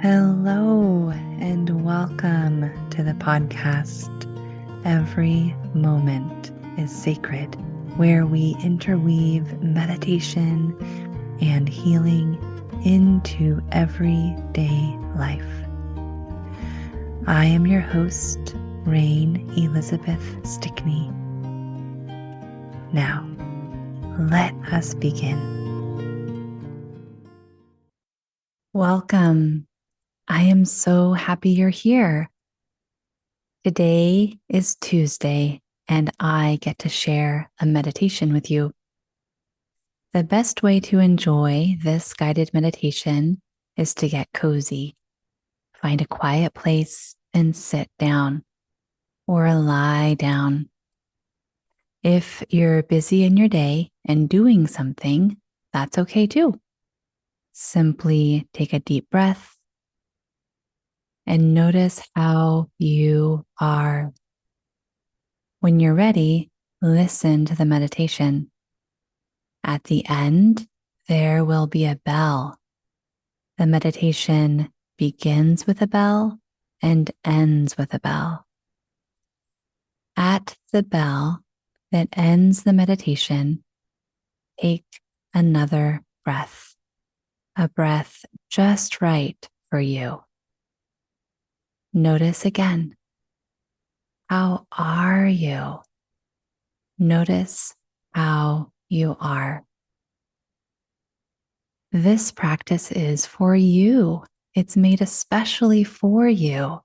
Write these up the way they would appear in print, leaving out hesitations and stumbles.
Hello, and welcome to the podcast. Every moment is sacred, where we interweave meditation and healing into everyday life. I am your host, Rain Elizabeth Stickney. Now, let us begin. Welcome. I am so happy you're here. Today is Tuesday, and I get to share a meditation with you. The best way to enjoy this guided meditation is to get cozy. Find a quiet place and sit down or lie down. If you're busy in your day and doing something, that's okay too. Simply take a deep breath and notice how you are. When you're ready, listen to the meditation. At the end, there will be a bell. The meditation begins with a bell and ends with a bell. At the bell that ends the meditation, take another breath, a breath just right for you. Notice again. How are you? Notice how you are. This practice is for you. It's made especially for you.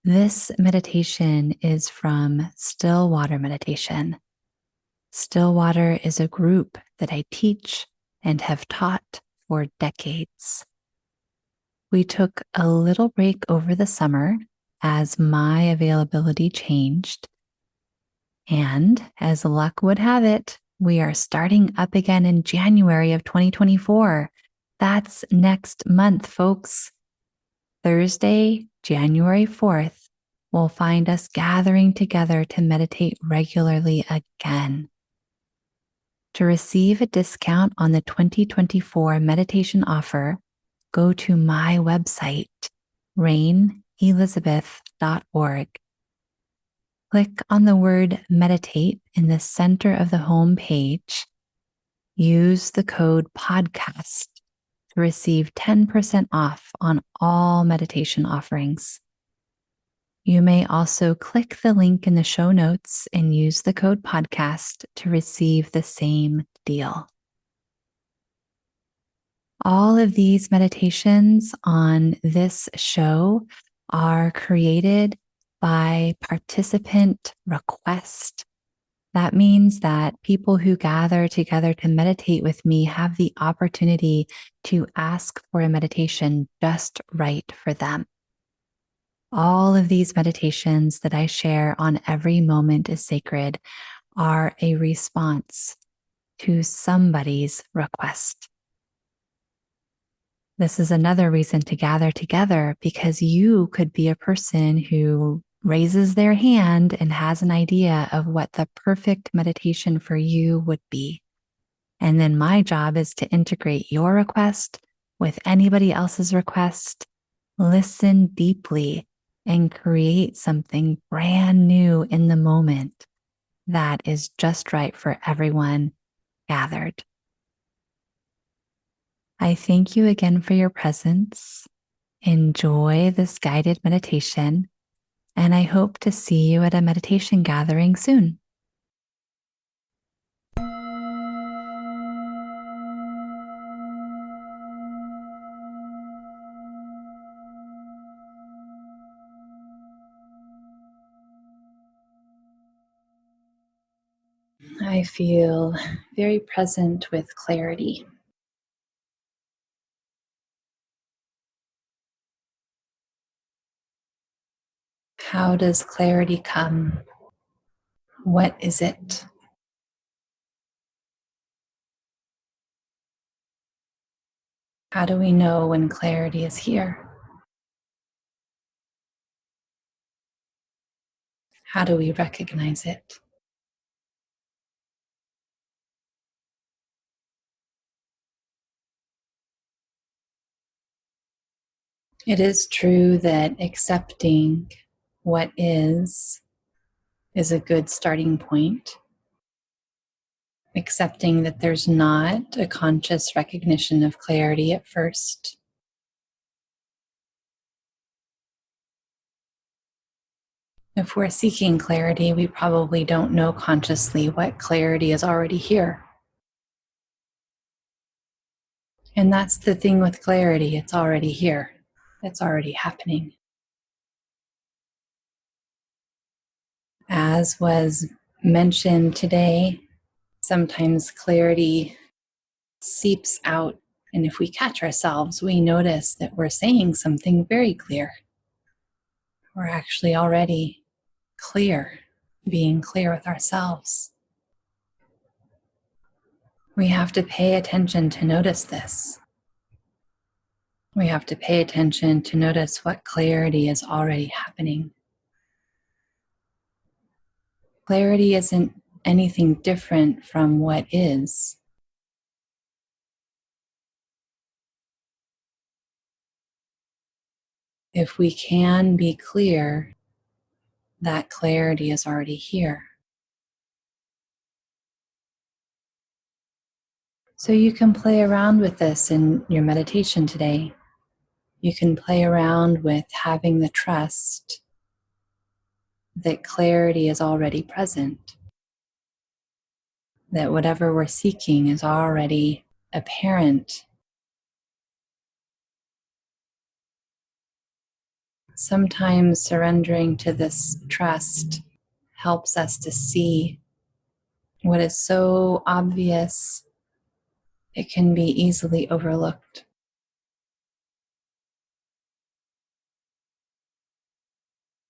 This meditation is from Stillwater Meditation. Stillwater is a group that I teach and have taught for decades. We took a little break over the summer as my availability changed. And as luck would have it, we are starting up again in January of 2024. That's next month, folks. Thursday, January 4th, will find us gathering together to meditate regularly again. To receive a discount on the 2024 meditation offer, go to my website, rainelizabeth.org. Click on the word meditate in the center of the home page. Use the code podcast to receive 10% off on all meditation offerings. You may also click the link in the show notes and use the code podcast to receive the same deal. All of these meditations on this show are created by participant request. That means that people who gather together to meditate with me have the opportunity to ask for a meditation just right for them. All of these meditations that I share on Every Moment is Sacred are a response to somebody's request. This is another reason to gather together, because you could be a person who raises their hand and has an idea of what the perfect meditation for you would be. And then my job is to integrate your request with anybody else's request, listen deeply, and create something brand new in the moment that is just right for everyone gathered. I thank you again for your presence. Enjoy this guided meditation, and I hope to see you at a meditation gathering soon. I feel very present with clarity. How does clarity come? What is it? How do we know when clarity is here? How do we recognize it? It is true that accepting what is a good starting point. Accepting that there's not a conscious recognition of clarity at first. If we're seeking clarity, we probably don't know consciously what clarity is already here. And that's the thing with clarity, it's already here. It's already happening. As was mentioned today, sometimes clarity seeps out, and if we catch ourselves, we notice that we're saying something very clear. We're actually already clear, being clear with ourselves. We have to pay attention to notice this. We have to pay attention to notice what clarity is already happening. Clarity isn't anything different from what is. If we can be clear, that clarity is already here. So you can play around with this in your meditation today. You can play around with having the trust that clarity is already present, that whatever we're seeking is already apparent. Sometimes surrendering to this trust helps us to see what is so obvious, it can be easily overlooked.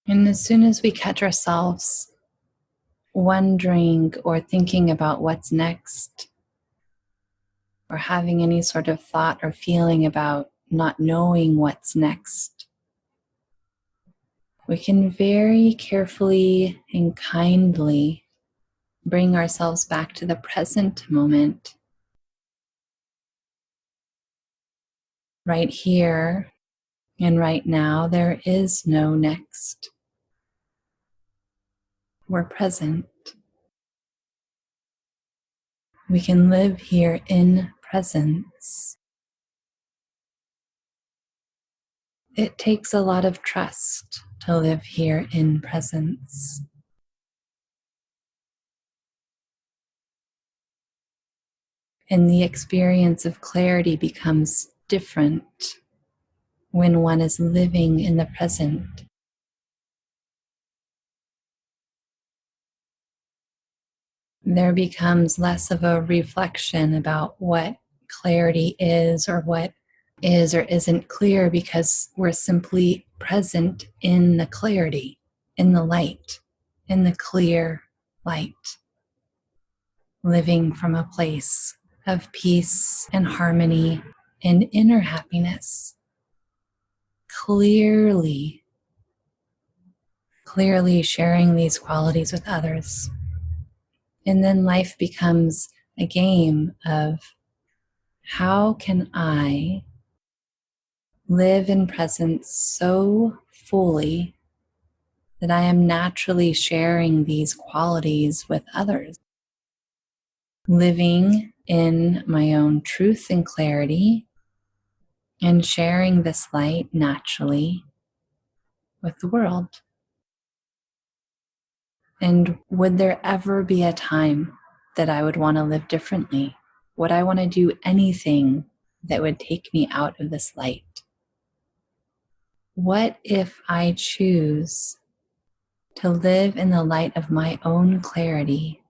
And as soon as we catch ourselves wondering or thinking about what's next, or having any sort of thought or feeling about not knowing what's next, we can very carefully and kindly bring ourselves back to the present moment. Right here and right now, there is no next. We're present. We can live here in presence. It takes a lot of trust to live here in presence. And the experience of clarity becomes different when one is living in the present. There becomes less of a reflection about what clarity is or what is or isn't clear, because we're simply present in the clarity, in the light, in the clear light, living from a place of peace and harmony and inner happiness. Clearly sharing these qualities with others. And then life becomes a game of how can I live in presence so fully that I am naturally sharing these qualities with others, living in my own truth and clarity, and sharing this light naturally with the world. And would there ever be a time that I would want to live differently? Would I want to do anything that would take me out of this light? What if I choose to live in the light of my own clarity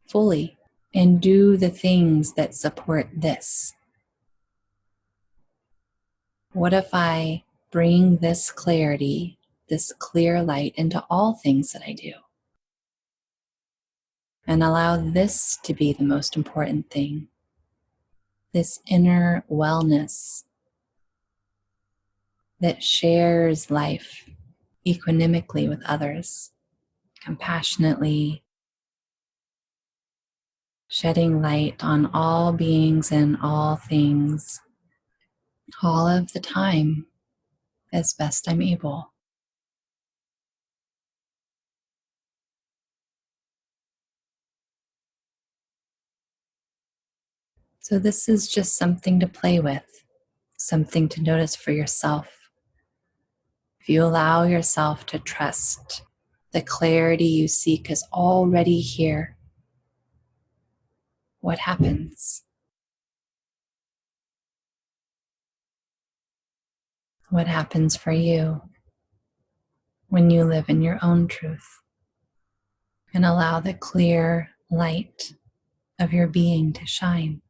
fully and do the things that support this? What if I bring this clarity, this clear light into all things that I do, and allow this to be the most important thing, this inner wellness that shares life equanimically with others, compassionately, shedding light on all beings and all things, all of the time, as best I'm able. So this is just something to play with, something to notice for yourself. If you allow yourself to trust, the clarity you seek is already here. What happens? What happens for you when you live in your own truth and allow the clear light of your being to shine?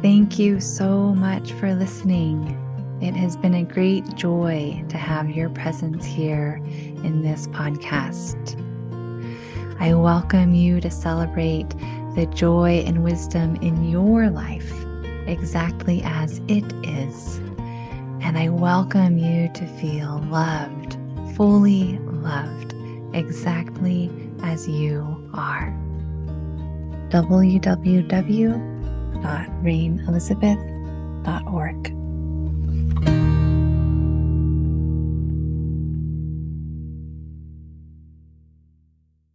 Thank you so much for listening. It has been a great joy to have your presence here in this podcast. I welcome you to celebrate the joy and wisdom in your life exactly as it is. And I welcome you to feel loved, fully loved, exactly as you are. www.rainelizabeth.org